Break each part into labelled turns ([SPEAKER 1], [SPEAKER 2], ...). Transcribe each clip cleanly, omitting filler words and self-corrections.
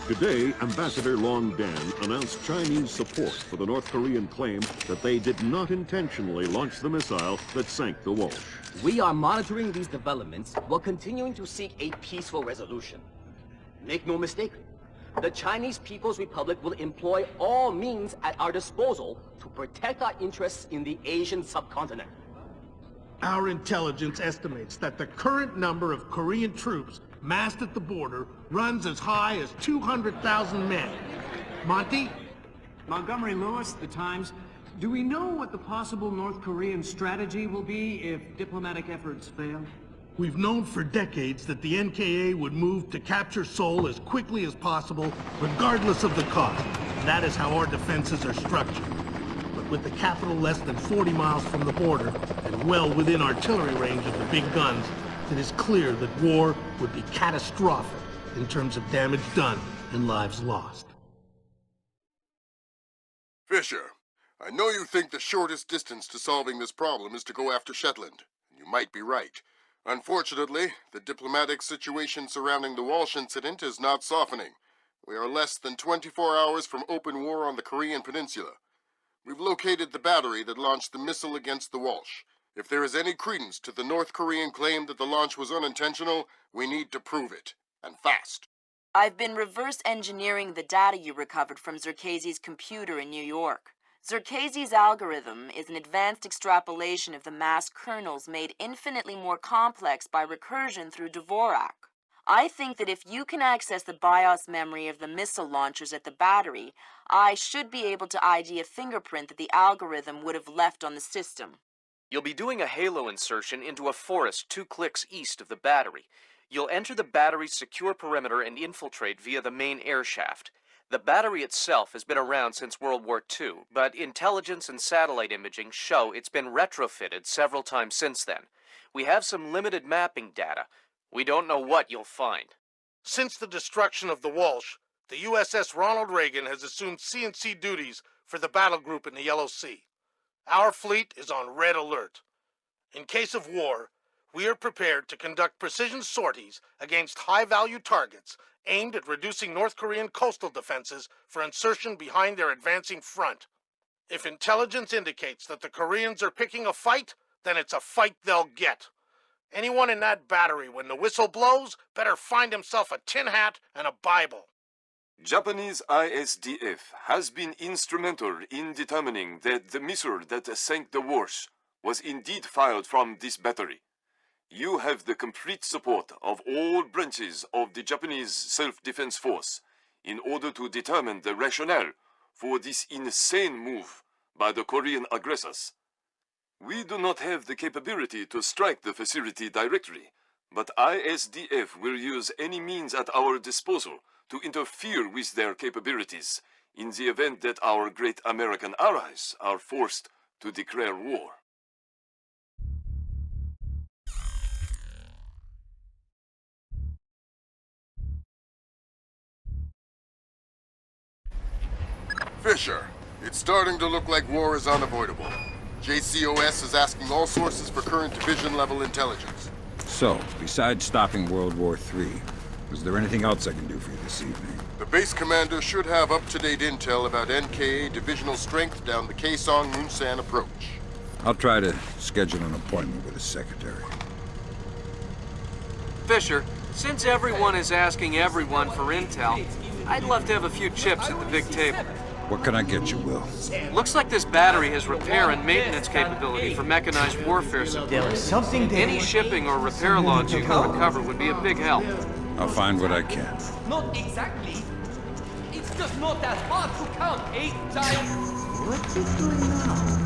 [SPEAKER 1] Today, Ambassador Long Dan announced Chinese support for the North Korean claim that they did not intentionally launch the missile that sank the Walsh.
[SPEAKER 2] We are monitoring these developments while continuing to seek a peaceful resolution. Make no mistake, the Chinese People's Republic will employ all means at our disposal to protect our interests in the Asian subcontinent.
[SPEAKER 3] Our intelligence estimates that the current number of Korean troops massed at the border runs as high as 200,000 men. Monty?
[SPEAKER 4] Montgomery Lewis, The Times. Do we know what the possible North Korean strategy will be if diplomatic efforts fail?
[SPEAKER 3] We've known for decades that the NKA would move to capture Seoul as quickly as possible, regardless of the cost. That is how our defenses are structured. But with the capital less than 40 miles from the border, and well within artillery range of the big guns, it is clear that war would be catastrophic in terms of damage done and lives lost.
[SPEAKER 5] Fisher, I know you think the shortest distance to solving this problem is to go after Shetland, and you might be right. Unfortunately, the diplomatic situation surrounding the Walsh incident is not softening. We are less than 24 hours from open war on the Korean Peninsula. We've located the battery that launched the missile against the Walsh. If there is any credence to the North Korean claim that the launch was unintentional, we need to prove it, and fast.
[SPEAKER 6] I've been reverse engineering the data you recovered from Zerkezi's computer in New York. Zerkezi's algorithm is an advanced extrapolation of the mass kernels made infinitely more complex by recursion through Dvorak. I think that if you can access the BIOS memory of the missile launchers at the battery, I should be able to ID a fingerprint that the algorithm would have left on the system.
[SPEAKER 7] You'll be doing a halo insertion into a forest 2 clicks east of the battery. You'll enter the battery's secure perimeter and infiltrate via the main air shaft. The battery itself has been around since World War II, but intelligence and satellite imaging show it's been retrofitted several times since then. We have some limited mapping data. We don't know what you'll find.
[SPEAKER 3] Since the destruction of the Walsh, the USS Ronald Reagan has assumed CNC duties for the battle group in the Yellow Sea. Our fleet is on red alert. In case of war, we are prepared to conduct precision sorties against high-value targets aimed at reducing North Korean coastal defenses for insertion behind their advancing front. If intelligence indicates that the Koreans are picking a fight, then it's a fight they'll get. Anyone in that battery when the whistle blows better find himself a tin hat and a Bible.
[SPEAKER 8] Japanese ISDF has been instrumental in determining that the missile that sank the Walsh was indeed fired from this battery. You have the complete support of all branches of the Japanese self-defense force in order to determine the rationale for this insane move by the Korean aggressors. We do not have the capability to strike the facility directly, but ISDF will use any means at our disposal to interfere with their capabilities in the event that our great American allies are forced to declare war.
[SPEAKER 5] Fisher, it's starting to look like war is unavoidable. JCOS is asking all sources for current division-level intelligence.
[SPEAKER 9] So, besides stopping World War III, is there anything else I can do for you this evening?
[SPEAKER 5] The base commander should have up-to-date intel about NKA divisional strength down the Kaesong-Munsan approach.
[SPEAKER 9] I'll try to schedule an appointment with his secretary.
[SPEAKER 7] Fisher, since everyone is asking everyone for intel, I'd love to have a few chips at the big table.
[SPEAKER 9] What can I get you, Will?
[SPEAKER 7] Looks like this battery has repair and maintenance capability for mechanized warfare support.
[SPEAKER 4] There is something there.
[SPEAKER 7] Any shipping or repair logs you can recover would be a big help.
[SPEAKER 9] I'll find what I can.
[SPEAKER 2] Not exactly. It's just not that hard to count 8 times.
[SPEAKER 4] What's he doing now?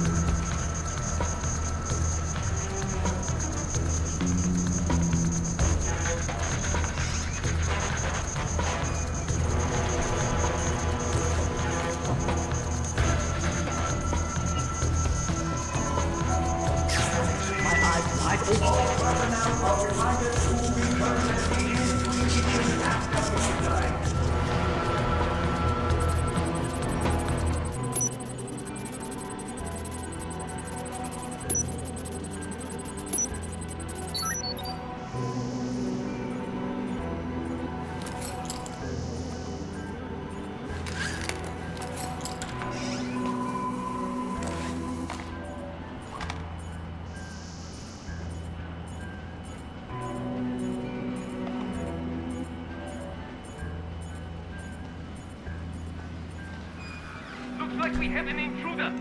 [SPEAKER 10] like we have an intruder.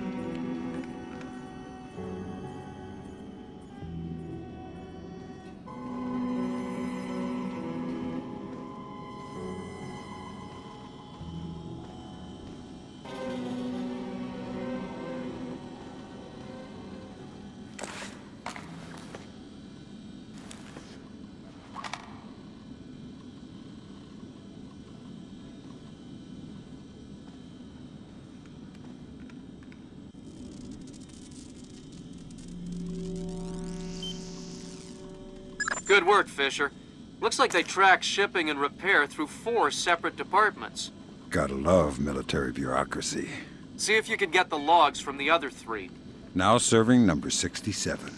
[SPEAKER 7] Good work, Fisher. Looks like they tracked shipping and repair through 4 separate departments.
[SPEAKER 9] Gotta love military bureaucracy.
[SPEAKER 7] See if you can get the logs from the other 3.
[SPEAKER 9] Now serving number 67.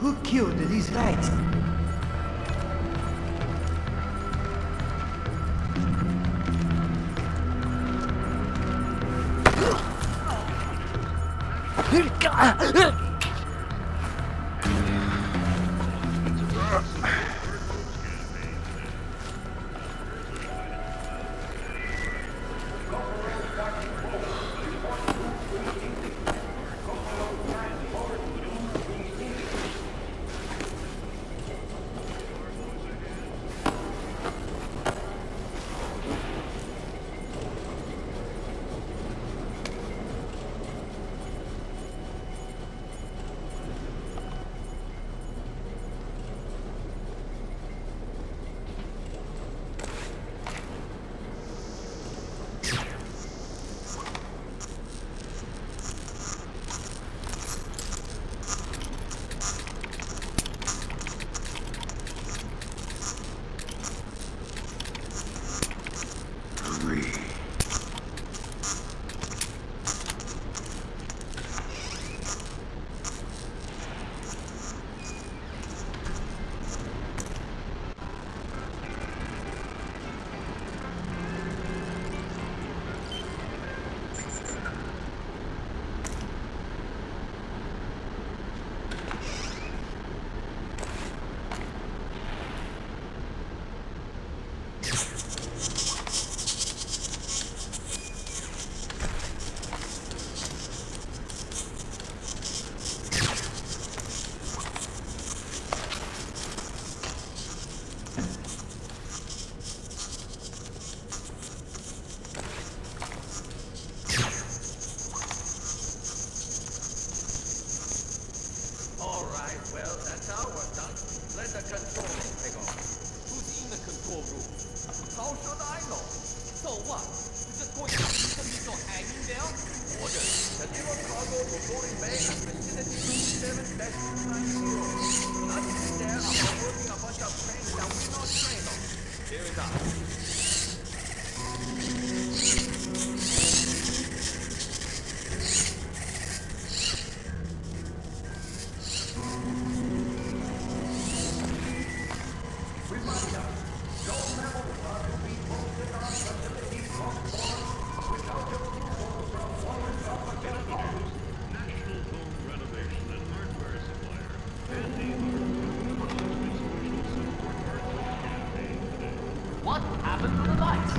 [SPEAKER 11] Who killed these guys?
[SPEAKER 2] What happened to the lights?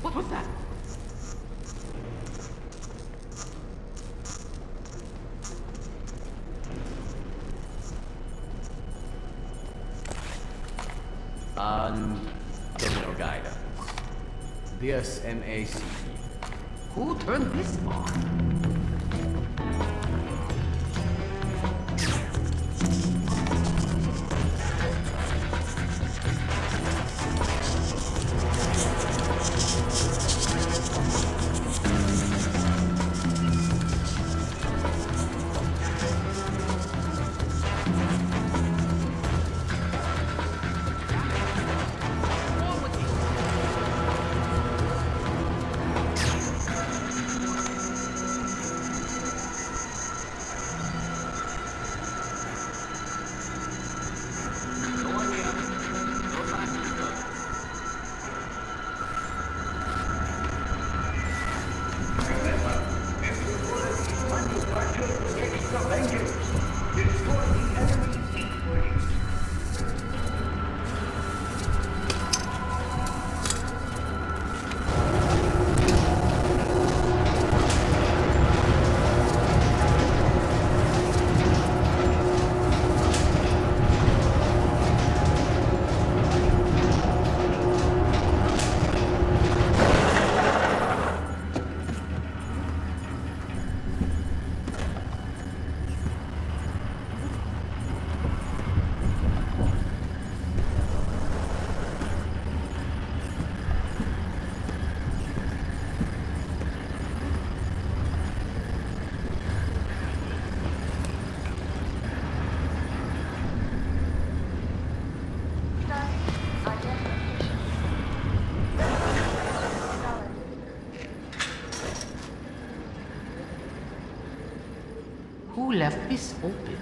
[SPEAKER 2] What was that? Terminal guide. This MAC. Who turned this on?
[SPEAKER 10] who left this open?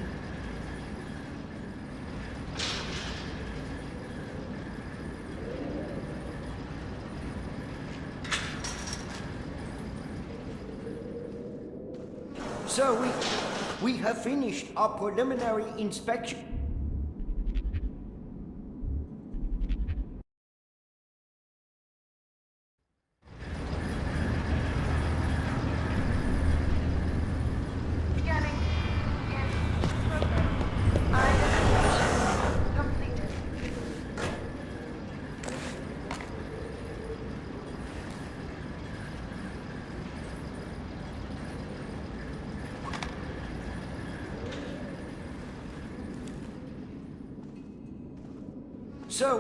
[SPEAKER 11] Sir, we have finished our preliminary inspection. Sir,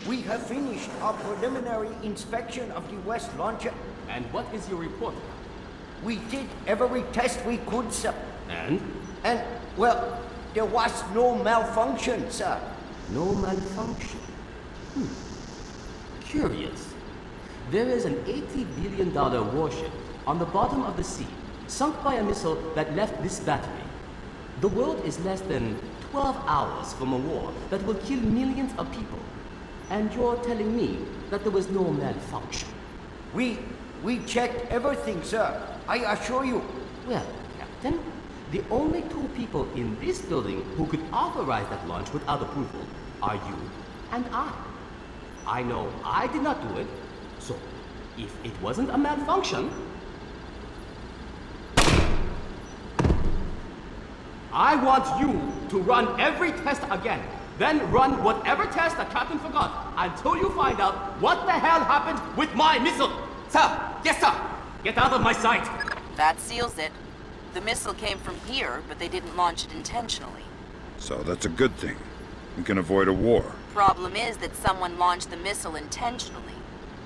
[SPEAKER 11] we have finished our preliminary inspection of the West Launcher.
[SPEAKER 2] And what is your report?
[SPEAKER 11] We did every test we could, sir.
[SPEAKER 2] And?
[SPEAKER 11] And, well, there was no malfunction, sir.
[SPEAKER 2] No malfunction. Curious. There is an $80 billion warship on the bottom of the sea, sunk by a missile that left this battery. The world is less than 12 hours from a war that will kill millions of people. And you're telling me that there was no malfunction?
[SPEAKER 11] We checked everything, sir. I assure you.
[SPEAKER 2] Well, Captain, the only two people in this building who could authorize that launch without approval are you and I. I know I did not do it, so if it wasn't a malfunction, I want you to run every test again. Then run whatever test the captain forgot until you find out what the hell happened with my missile. Sir! Yes, sir! Get out of my sight!
[SPEAKER 6] That seals it. The missile came from here, but they didn't launch it intentionally.
[SPEAKER 9] So that's a good thing. We can avoid a war.
[SPEAKER 6] Problem is that someone launched the missile intentionally.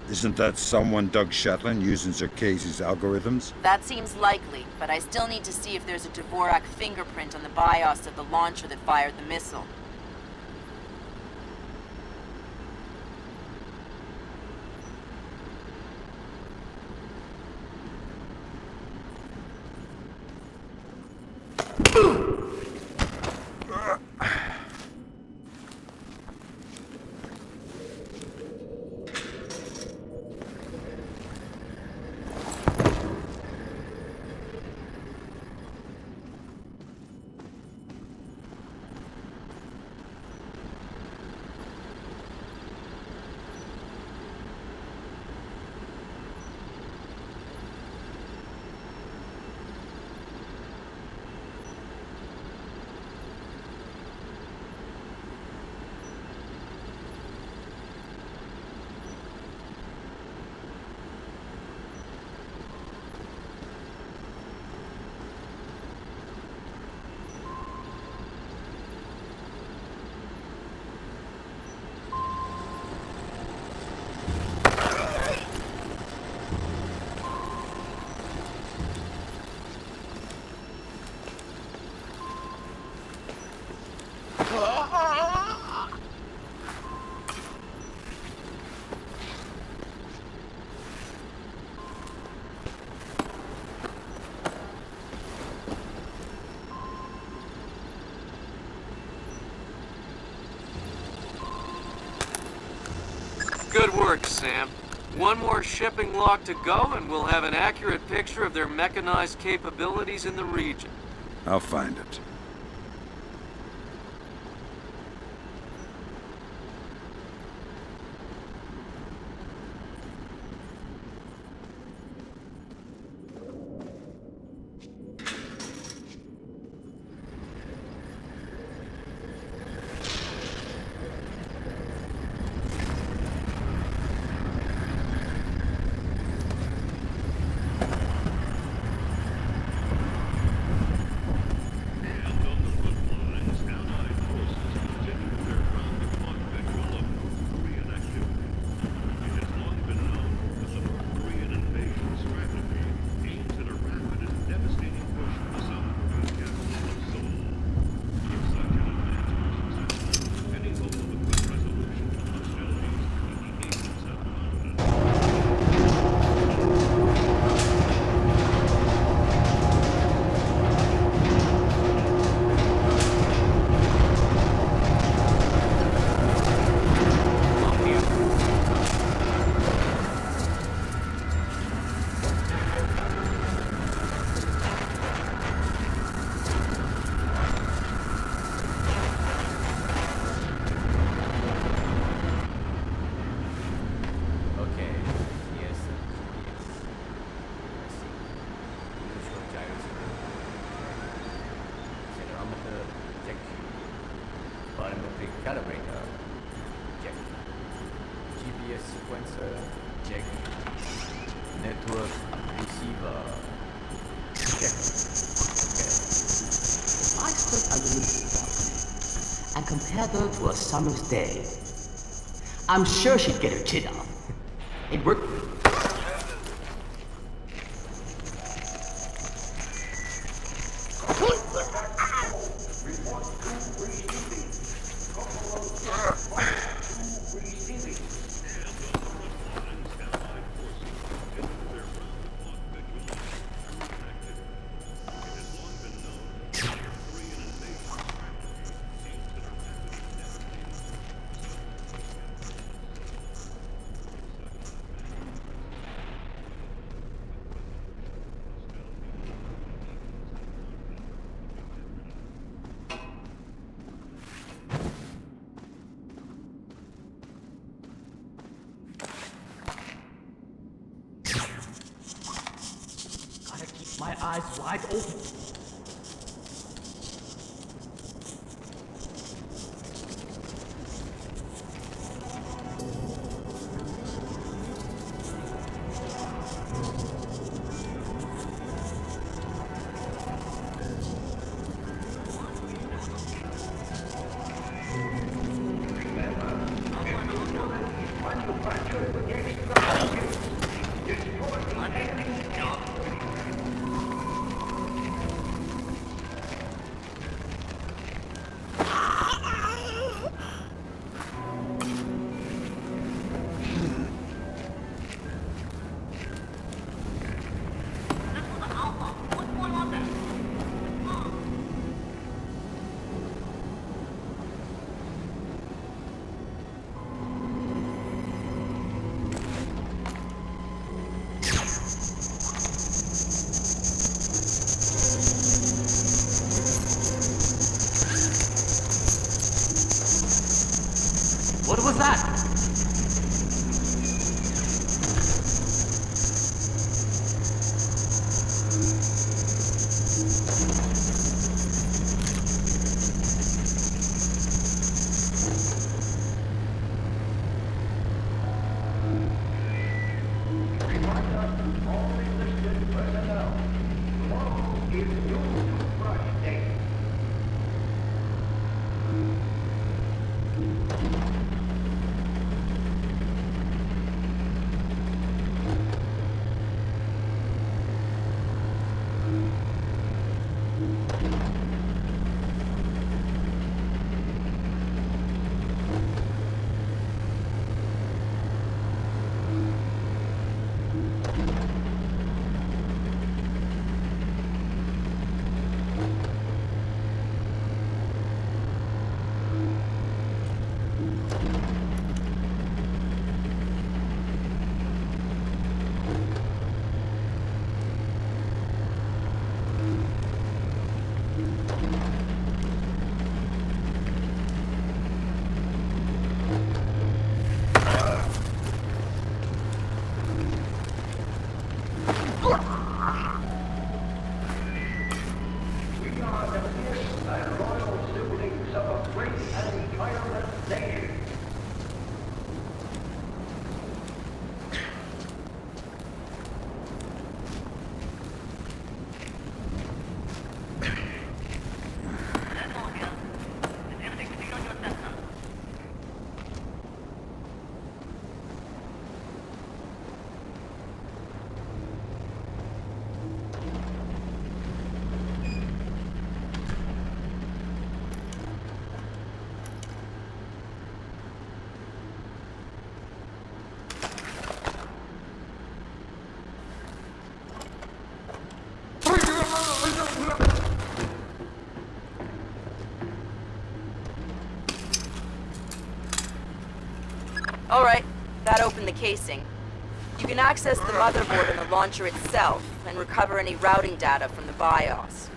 [SPEAKER 9] Isn't that someone Doug Shetland using Zerkezi's algorithms?
[SPEAKER 6] That seems likely, but I still need to see if there's a Dvorak fingerprint on the BIOS of the launcher that fired the missile.
[SPEAKER 7] Good work, Sam. One more shipping log to go, and we'll have an accurate picture of their mechanized capabilities in the region.
[SPEAKER 9] I'll find it.
[SPEAKER 10] to receive a check. If I took a little and compared her to a summer's day, I'm sure she'd get her chin off. It worked. My eyes wide open. What was that?
[SPEAKER 6] Alright, that opened the casing. You can access the motherboard and the launcher itself, and recover any routing data from the BIOS.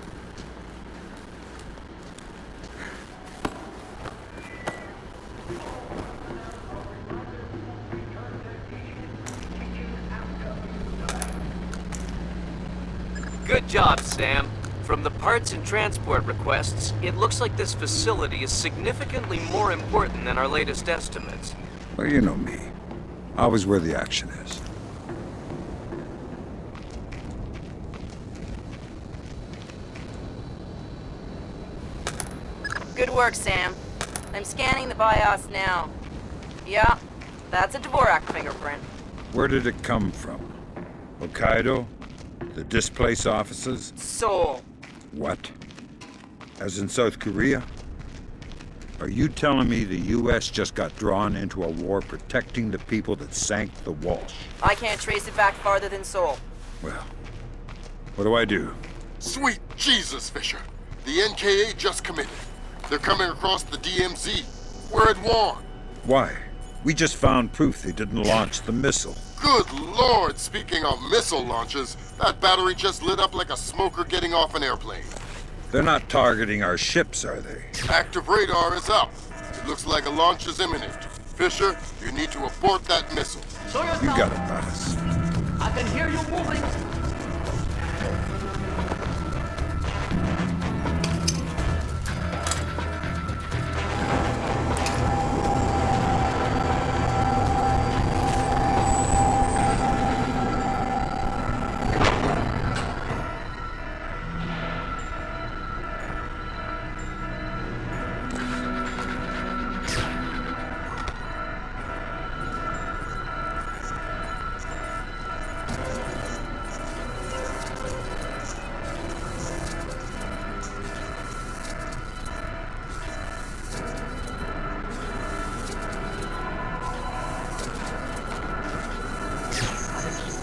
[SPEAKER 7] Good job, Sam. From the parts and transport requests, it looks like this facility is significantly more important than our latest estimates.
[SPEAKER 9] Well, you know me. Always where the action is.
[SPEAKER 6] Good work, Sam. I'm scanning the BIOS now. Yeah, that's a Dvorak fingerprint.
[SPEAKER 9] Where did it come from? Hokkaido? The displaced officers?
[SPEAKER 6] Seoul.
[SPEAKER 9] What? As in South Korea? Are you telling me the U.S. just got drawn into a war protecting the people that sank the Walsh?
[SPEAKER 6] I can't trace it back farther than Seoul.
[SPEAKER 9] Well, what do I do?
[SPEAKER 5] Sweet Jesus, Fisher. The NKA just committed. They're coming across the DMZ. We're at war.
[SPEAKER 9] Why? We just found proof they didn't launch the missile.
[SPEAKER 5] Good Lord, speaking of missile launches, that battery just lit up like a smoker getting off an airplane.
[SPEAKER 9] They're not targeting our ships, are they?
[SPEAKER 5] Active radar is up. It looks like a launch is imminent. Fisher, you need to abort that missile.
[SPEAKER 2] Show yourself.
[SPEAKER 9] You got it, Mattis.
[SPEAKER 2] I can hear you moving.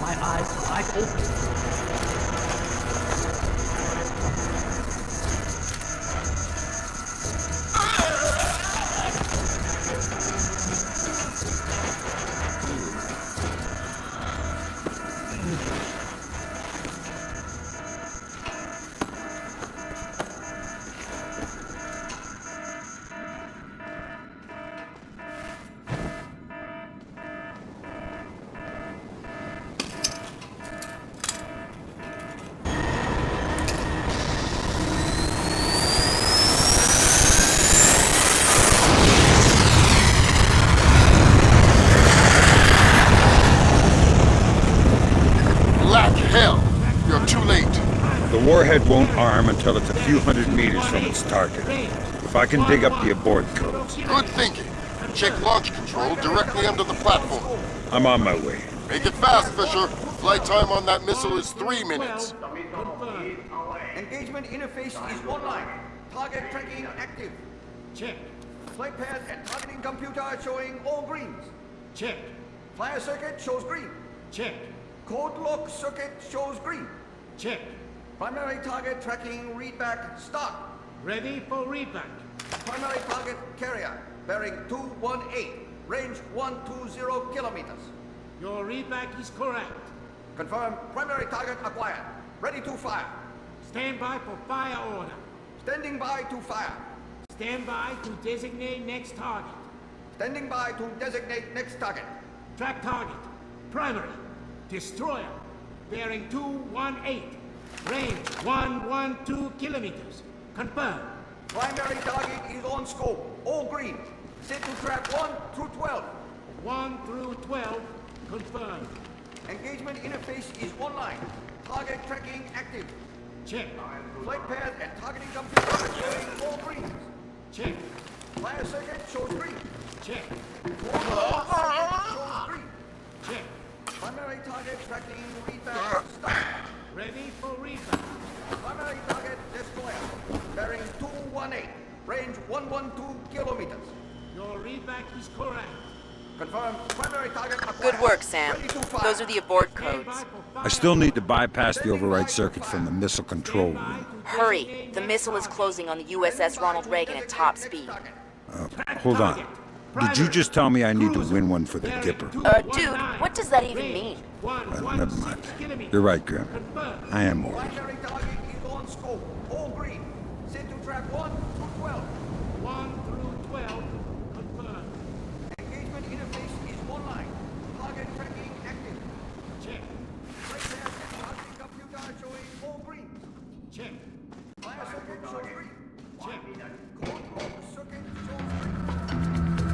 [SPEAKER 10] My eyes wide open.
[SPEAKER 5] Black hell! You're too late.
[SPEAKER 9] The warhead won't arm until it's a few hundred meters from its target. If I can dig up the abort codes.
[SPEAKER 5] Good thinking. Check launch control directly under the platform.
[SPEAKER 9] I'm on my way.
[SPEAKER 5] Make it fast, Fisher. Flight time on that missile is 3 minutes.
[SPEAKER 11] Engagement interface is online. Target tracking active.
[SPEAKER 4] Check.
[SPEAKER 11] Flight path and targeting computer showing all greens.
[SPEAKER 4] Check.
[SPEAKER 11] Fire circuit shows green.
[SPEAKER 4] Check.
[SPEAKER 11] Code lock circuit shows green.
[SPEAKER 4] Check.
[SPEAKER 11] Primary target tracking readback start.
[SPEAKER 4] Ready for readback.
[SPEAKER 11] Primary target carrier bearing 218, range 120 kilometers.
[SPEAKER 4] Your readback is correct.
[SPEAKER 11] Confirm primary target acquired. Ready to fire.
[SPEAKER 4] Stand by for fire order.
[SPEAKER 11] Standing by to fire.
[SPEAKER 4] Stand by to designate next target.
[SPEAKER 11] Standing by to designate next target.
[SPEAKER 4] Track target. Primary. Destroyer. Bearing 218. Range 112 kilometers. Confirm.
[SPEAKER 11] Primary target is on scope. All green. Set to track 1 through 12.
[SPEAKER 4] 1 through 12. Confirmed.
[SPEAKER 11] Engagement interface is online. Target tracking active.
[SPEAKER 4] Check.
[SPEAKER 11] Flight path and targeting computer showing all greens.
[SPEAKER 4] Check.
[SPEAKER 11] Fire circuit shows green.
[SPEAKER 4] Check.
[SPEAKER 11] Forward circuit shows green.
[SPEAKER 4] Check.
[SPEAKER 11] Primary target tracking readback start.
[SPEAKER 4] Ready for readback.
[SPEAKER 11] Primary target destroyer. Bearing 218. Range 112 kilometers.
[SPEAKER 4] Your readback is correct.
[SPEAKER 11] Confirm primary target acquired.
[SPEAKER 6] Good work, Sam.
[SPEAKER 11] Ready to fire.
[SPEAKER 6] Those are the abort
[SPEAKER 4] Stand by
[SPEAKER 6] codes.
[SPEAKER 4] for fire
[SPEAKER 9] I still need to
[SPEAKER 4] order.
[SPEAKER 9] bypass the override circuit from the missile control
[SPEAKER 4] Stand by
[SPEAKER 9] room.
[SPEAKER 4] to
[SPEAKER 6] Hurry.
[SPEAKER 4] designate
[SPEAKER 6] The
[SPEAKER 4] next
[SPEAKER 6] missile is
[SPEAKER 4] target.
[SPEAKER 6] closing on the USS Ronald Reagan at top speed.
[SPEAKER 9] Hold on. Did you just tell me I need to win one for the Dipper?
[SPEAKER 6] Dude, what does that even mean?
[SPEAKER 9] Never mind. You're right, Grim. I am more.
[SPEAKER 11] Primary target is on scope. All green. Set to track 1 through 12.
[SPEAKER 4] 1 through 12. Confirmed.
[SPEAKER 11] Engagement interface is online. Target tracking active.
[SPEAKER 4] Check.
[SPEAKER 11] Flight path and targeting computer showing all greens.
[SPEAKER 4] Check.
[SPEAKER 11] Fire circuit shows green.
[SPEAKER 4] Check.
[SPEAKER 11] Code lock circuit shows green.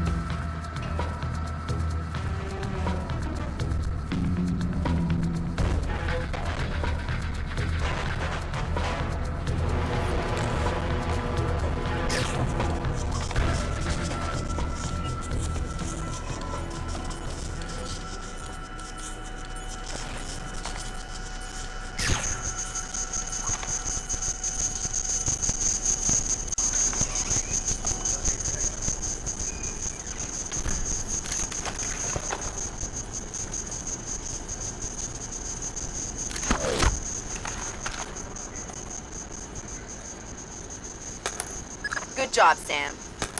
[SPEAKER 6] Good job, Sam.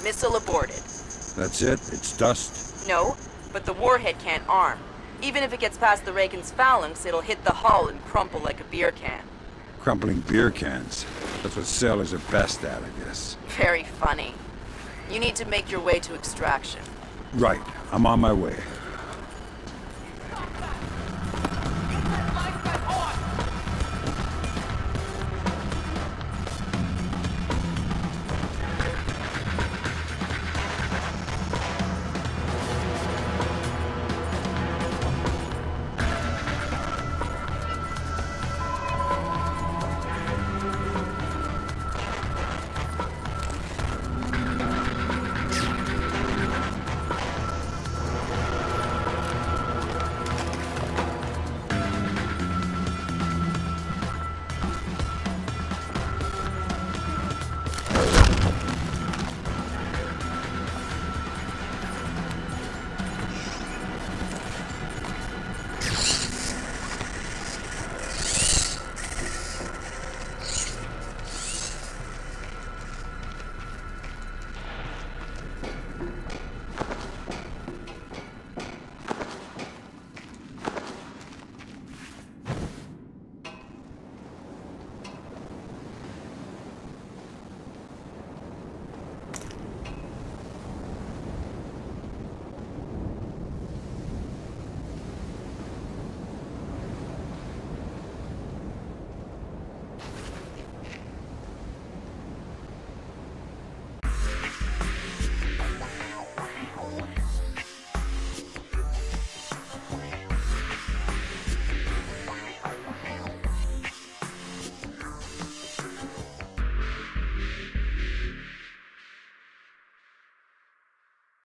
[SPEAKER 6] Missile aborted.
[SPEAKER 9] That's it? It's dust?
[SPEAKER 6] No, but the warhead can't arm. Even if it gets past the Reagan's phalanx, it'll hit the hull and crumple like a beer can.
[SPEAKER 9] Crumpling beer cans. That's what sailors are best at, I guess.
[SPEAKER 6] Very funny. You need to make your way to extraction.
[SPEAKER 9] Right. I'm on my way.